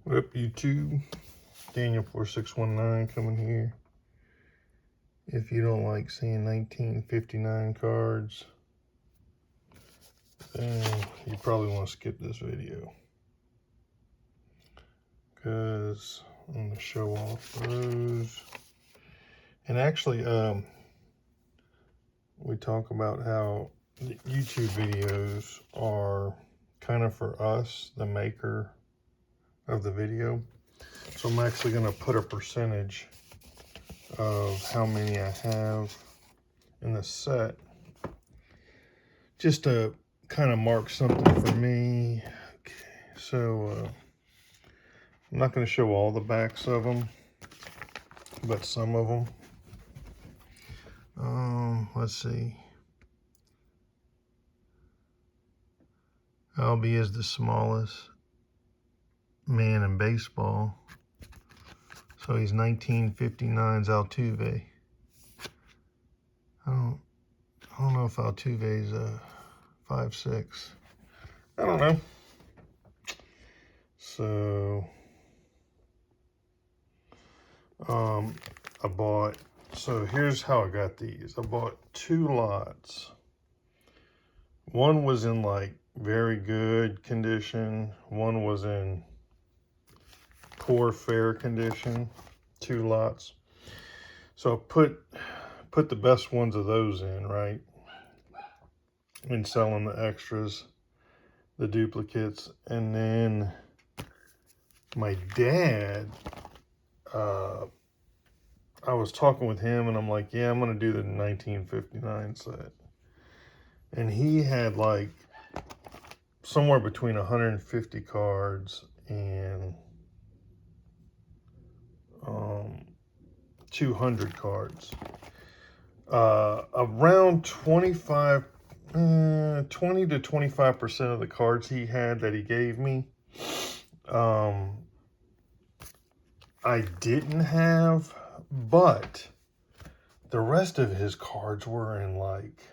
What up, YouTube? Daniel4619 coming here. If you don't like seeing 1959 cards, then you probably want to skip this video, because I'm going to show off those. And actually, we talk about how the YouTube videos are kind of for us, the maker of the video. So I'm actually going to put a percentage of how many I have in the set, just to kind of mark something for me. Okay, so I'm not going to show all the backs of them, but some of them. Let's see. Albie is the smallest man in baseball, so he's 1959's Altuve. I don't know if Altuve's 5'6". I don't know. So I bought, so here's how I got these. I bought 2 lots. One was in like very good condition. One was in poor fair condition. 2 lots. So I put the best ones of those in, right? And selling the extras, the duplicates. And then my dad, I was talking with him and I'm like, yeah, I'm going to do the 1959 set. And he had like somewhere between 150 cards and 200 cards. Around 20 to 25% of the cards he had that he gave me, I didn't have, but the rest of his cards were in like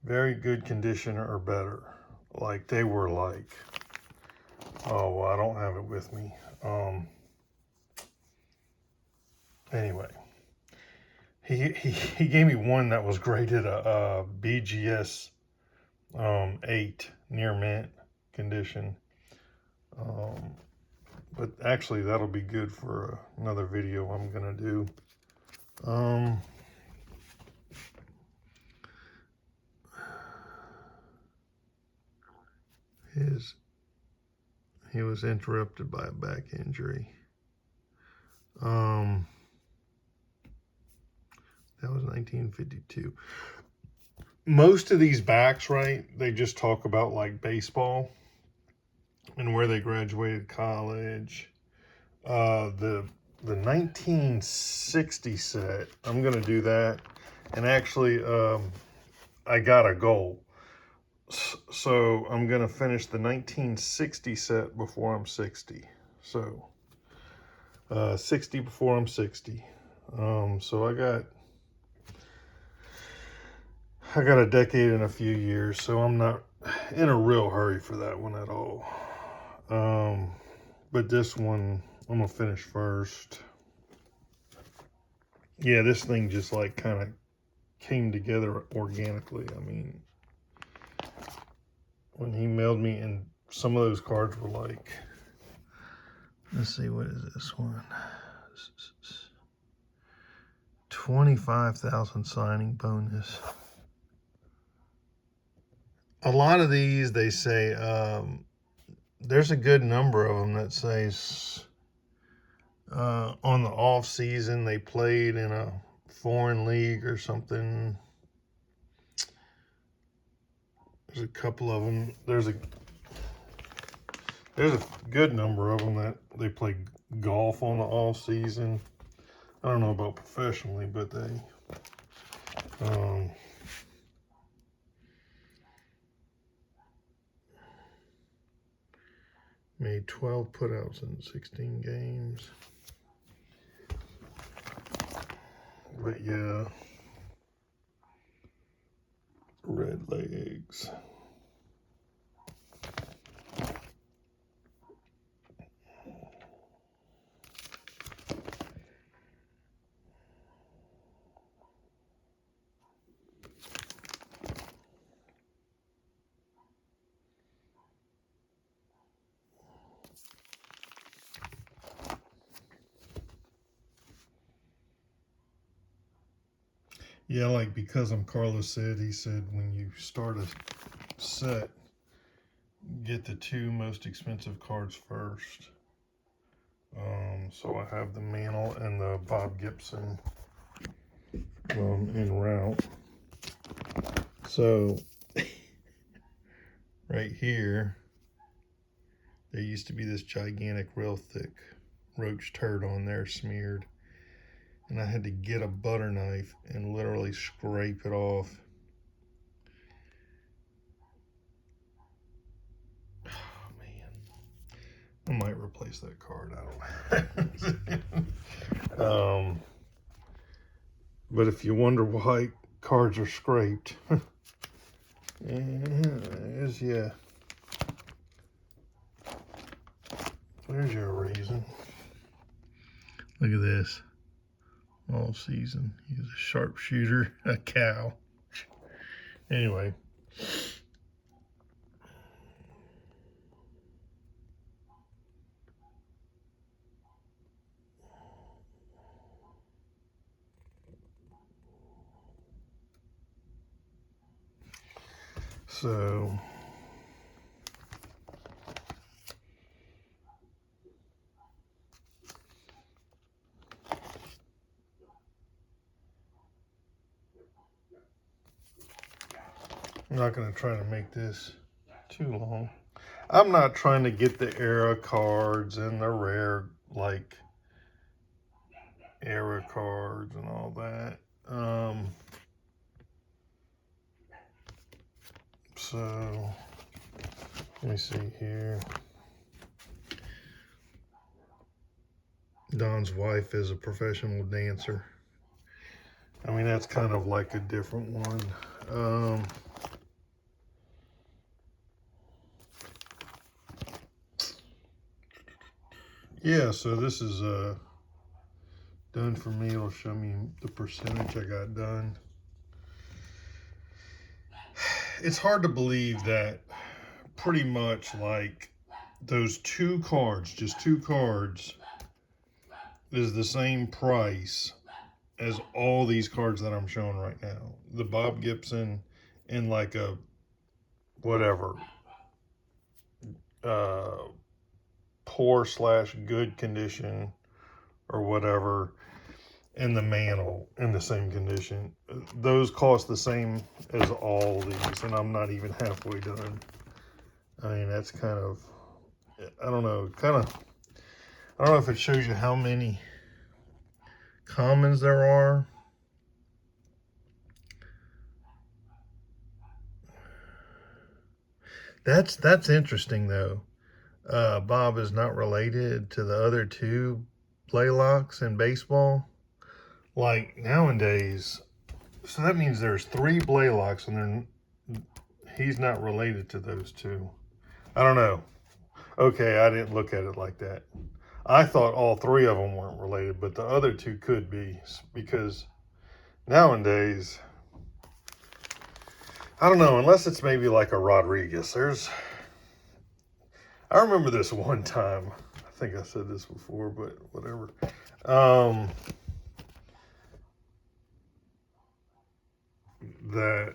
very good condition or better. Like they were like, oh, well, I don't have it with me. Anyway, he gave me one that was graded a BGS 8 near mint condition. But actually that'll be good for another video I'm gonna do. He was interrupted by a back injury. That was 1952. Most of these backs, right, they just talk about like baseball and where they graduated college. The 1960 set, I'm gonna do that. And actually, I got a goal. So I'm gonna finish the 1960 set before I'm 60. So 60 before I'm 60. So I got a decade and a few years, so I'm not in a real hurry for that one at all. But this one I'm gonna finish first. Yeah, this thing just like kind of came together organically. I mean, when he mailed me, and some of those cards were like, let's see, what is this one? 25,000 signing bonus. A lot of these, they say, there's a good number of them that says on the off season they played in a foreign league or something. There's a couple of them. There's a good number of them that they play golf on the off season. I don't know about professionally, but they made 12 putouts in 16 games. But yeah, red legs. Yeah, like Because I'm Carlos said, he said when you start a set, get the two most expensive cards first. So I have the Mantle and the Bob Gibson en route. So right here, there used to be this gigantic, real thick roach turd on there smeared. And I had to get a butter knife and literally scrape it off. Oh, man. I might replace that card. I don't know. But if you wonder why cards are scraped, there's your reason. Look at this. All season. He's a sharpshooter, a cow. Anyway. So I'm not going to try to make this too long. I'm not trying to get the era cards and the rare, like, era cards and all that. So, let me see here. Don's wife is a professional dancer. I mean, that's kind of like a different one. Yeah, so this is done for me. It'll show me the percentage I got done. It's hard to believe that pretty much like those two cards, just two cards, is the same price as all these cards that I'm showing right now. The Bob Gibson in like a whatever poor/good condition or whatever, and the Mantle in the same condition. Those cost the same as all these, and I'm not even halfway done. I mean, that's kind of, I don't know, I don't know if it shows you how many commons there are. That's interesting though. Bob is not related to the other two Blaylocks in baseball. Like nowadays, so that means there's 3 Blaylocks, and then he's not related to those two. I don't know. Okay, I didn't look at it like that. I thought all 3 of them weren't related, but the other 2 could be, because nowadays, I don't know, unless it's maybe like a Rodriguez. I remember this one time, I think I said this before, but whatever. That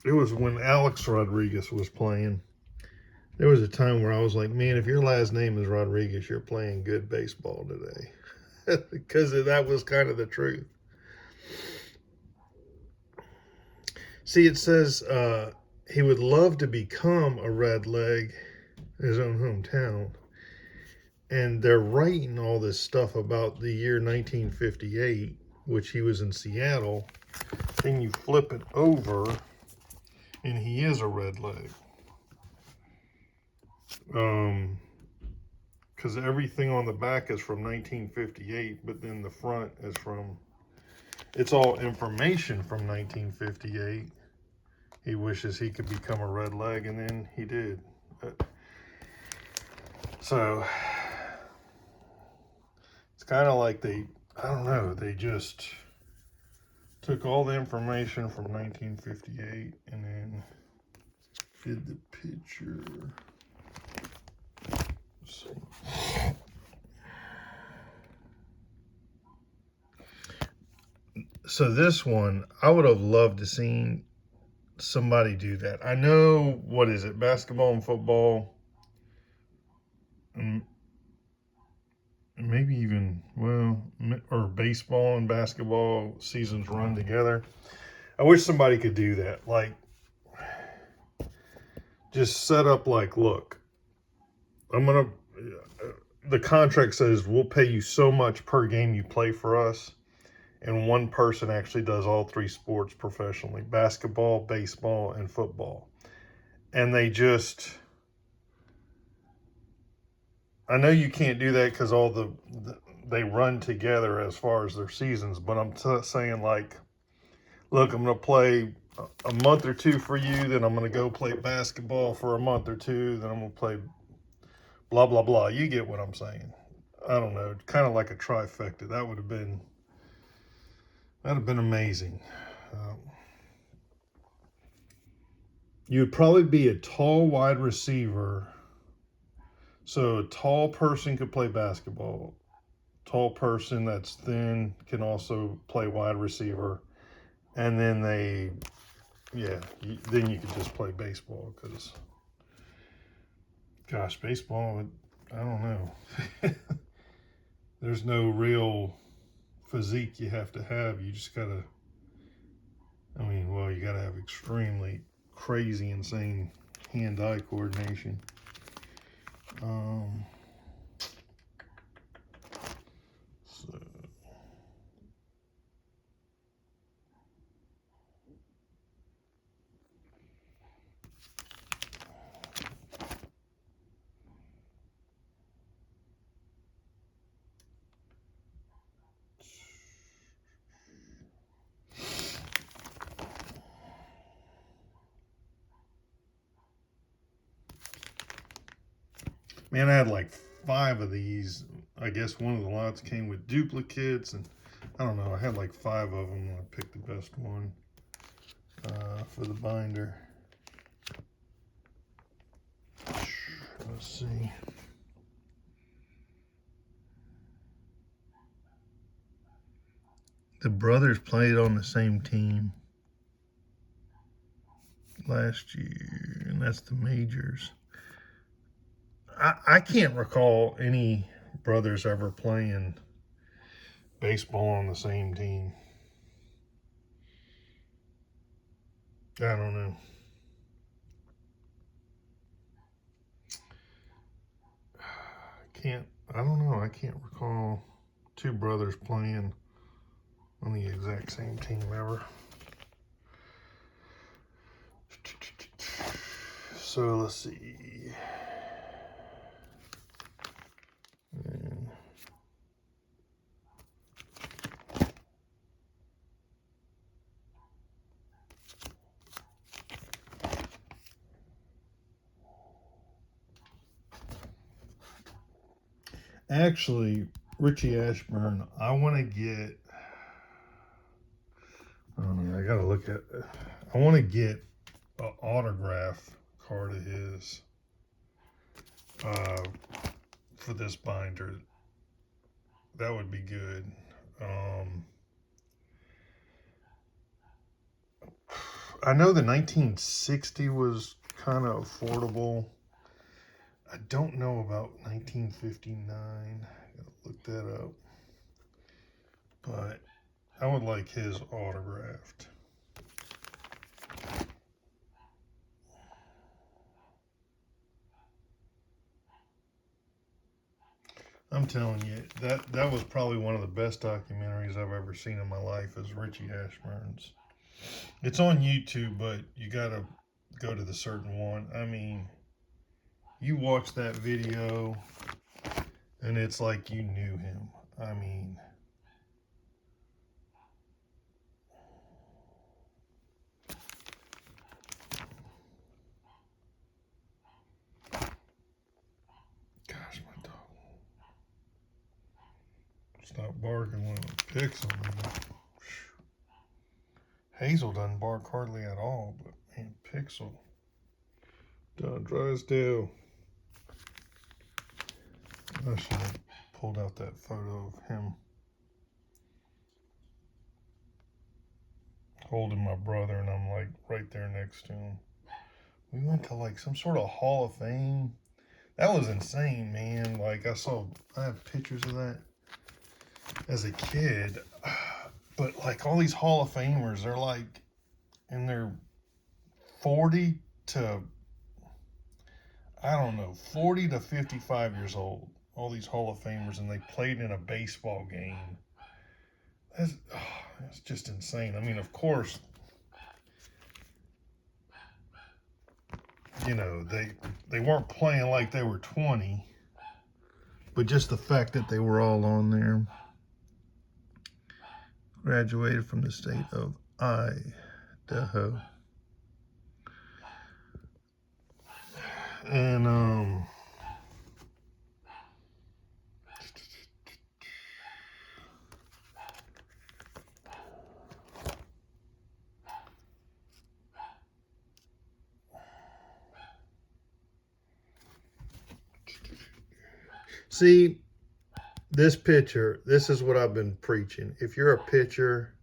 it was when Alex Rodriguez was playing. There was a time where I was like, man, if your last name is Rodriguez, you're playing good baseball today. Because that was kind of the truth. See, it says he would love to become a red leg in his own hometown. And they're writing all this stuff about the year 1958, which he was in Seattle. Then you flip it over, and he is a red leg. Because everything on the back is from 1958, but then the front is from, it's all information from 1958. He wishes he could become a red leg, and then he did. So it's kind of like I don't know, they just took all the information from 1958 and then did the picture. So, So this one, I would have loved to seen somebody do that. I know, what is it, basketball and football, and maybe even, well, or baseball and basketball seasons run together. I wish somebody could do that. Like, just set up like, look, the contract says we'll pay you so much per game you play for us. And one person actually does all three sports professionally: basketball, baseball, and football. And they just, I know you can't do that because they run together as far as their seasons, but I'm saying, like, look, I'm going to play a month or two for you, then I'm going to go play basketball for a month or two, then I'm going to play blah, blah, blah. You get what I'm saying. I don't know, kind of like a trifecta. That'd have been amazing. Um, You'd probably be a tall wide receiver. So a tall person could play basketball. Tall person that's thin can also play wide receiver. And then then you could just play baseball because, gosh, baseball, I don't know. There's no real physique you have to have. You just gotta, you gotta have extremely crazy, insane hand-eye coordination. So man, I had like 5 of these. I guess one of the lots came with duplicates, and I don't know. I had like 5 of them, and I picked the best one for the binder. Let's see. The brothers played on the same team last year, and that's the majors. I can't recall any brothers ever playing baseball on the same team. I don't know. I don't know. I can't recall 2 brothers playing on the exact same team ever. So let's see. Actually, Richie Ashburn, I want to get, I don't know, I got to look at, I want to get an autograph card of his for this binder. That would be good. I know the 1960 was kind of affordable. I don't know about 1959. I gotta look that up. But I would like his autographed. I'm telling you, that was probably one of the best documentaries I've ever seen in my life, is Richie Ashburn's. It's on YouTube, but you gotta go to the certain one. I mean, you watch that video and it's like you knew him. I mean, gosh, my dog stop barking when it picks on me. Hazel doesn't bark hardly at all, but man, Pixel, Don Drysdale. I should have pulled out that photo of him. holding my brother, and I'm like right there next to him. We went to like some sort of Hall of Fame. That was insane, man. Like I have pictures of that as a kid. But like all these Hall of Famers, they're like in their 40 to, I don't know, 40 to 55 years old. All these Hall of Famers, and they played in a baseball game. That's just insane. I mean, of course, you know, they weren't playing like they were 20, but just the fact that they were all on there. Graduated from the state of Idaho. And see, this pitcher, this is what I've been preaching. If you're a pitcher,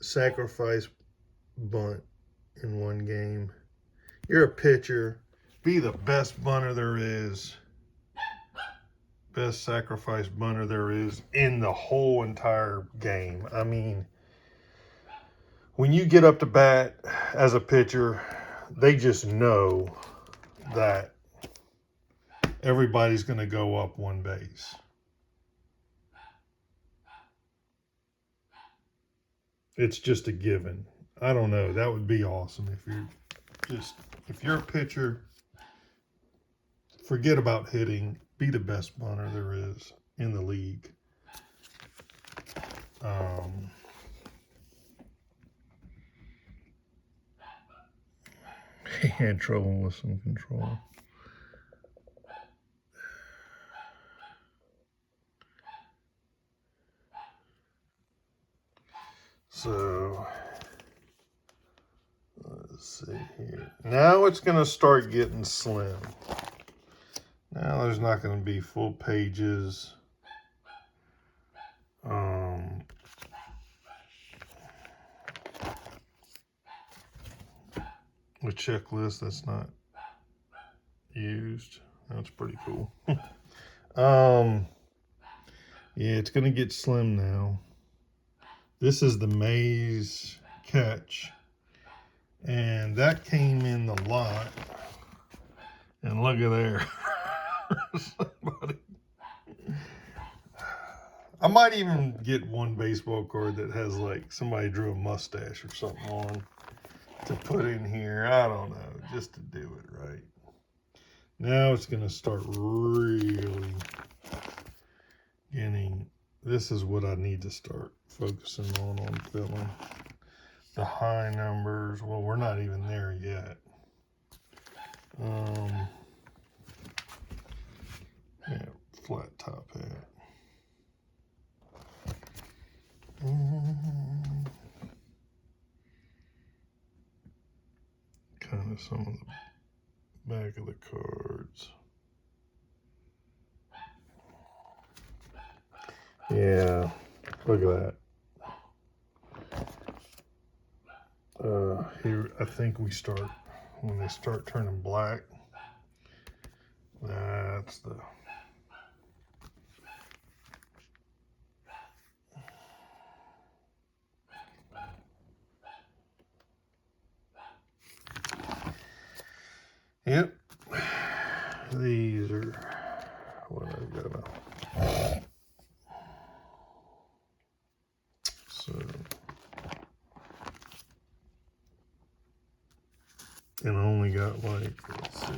sacrifice bunt in one game. You're a pitcher, be the best bunter there is. Best sacrifice bunter there is in the whole entire game. I mean, when you get up to bat as a pitcher, they just know that everybody's going to go up one base. It's just a given. I don't know. That would be awesome if you're a pitcher, forget about hitting. Be the best bunter there is in the league. He had trouble with some control. So, let's see here. Now it's going to start getting slim. Now there's not going to be full pages. A checklist that's not used. That's pretty cool. Yeah, it's going to get slim now. This is the Mays catch. And that came in the lot. And look at there. Somebody. I might even get one baseball card that has like somebody drew a mustache or something on to put in here. I don't know, just to do it right. Now it's going to start really getting, this is what I need to start focusing on filling. The high numbers, well, we're not even there yet. Yeah, flat top hat. Kind of some of the back of the cards. Yeah, look at that. Here, I think we start, when they start turning black, that's the... Yep, these are what I've got. So, and I only got like, let's see,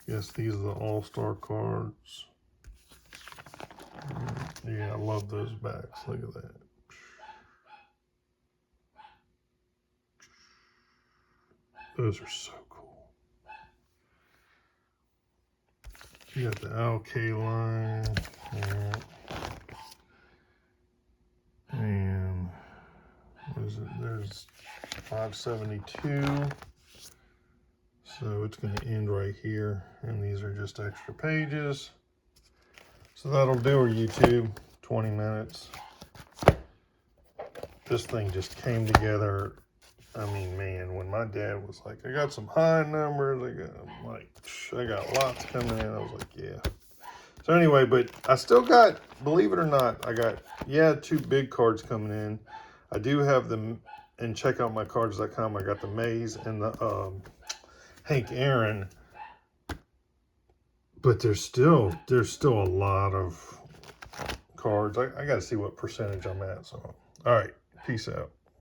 yes, these are the all-star cards. Yeah, I love those backs. Look at that. Those are so cool. You got the LK line. Yeah. And what is it? There's 572. So it's going to end right here. And these are just extra pages. So that'll do our YouTube. 20 minutes. this thing just came together. I mean, man, when my dad was like, I got some high numbers, I got lots coming in. I was like, yeah. So anyway, but I still got, believe it or not, I got, yeah, 2 big cards coming in. I do have them, and check out my cards.com. I got the Mays and the Hank Aaron. But there's still a lot of cards. I got to see what percentage I'm at. So, all right, peace out.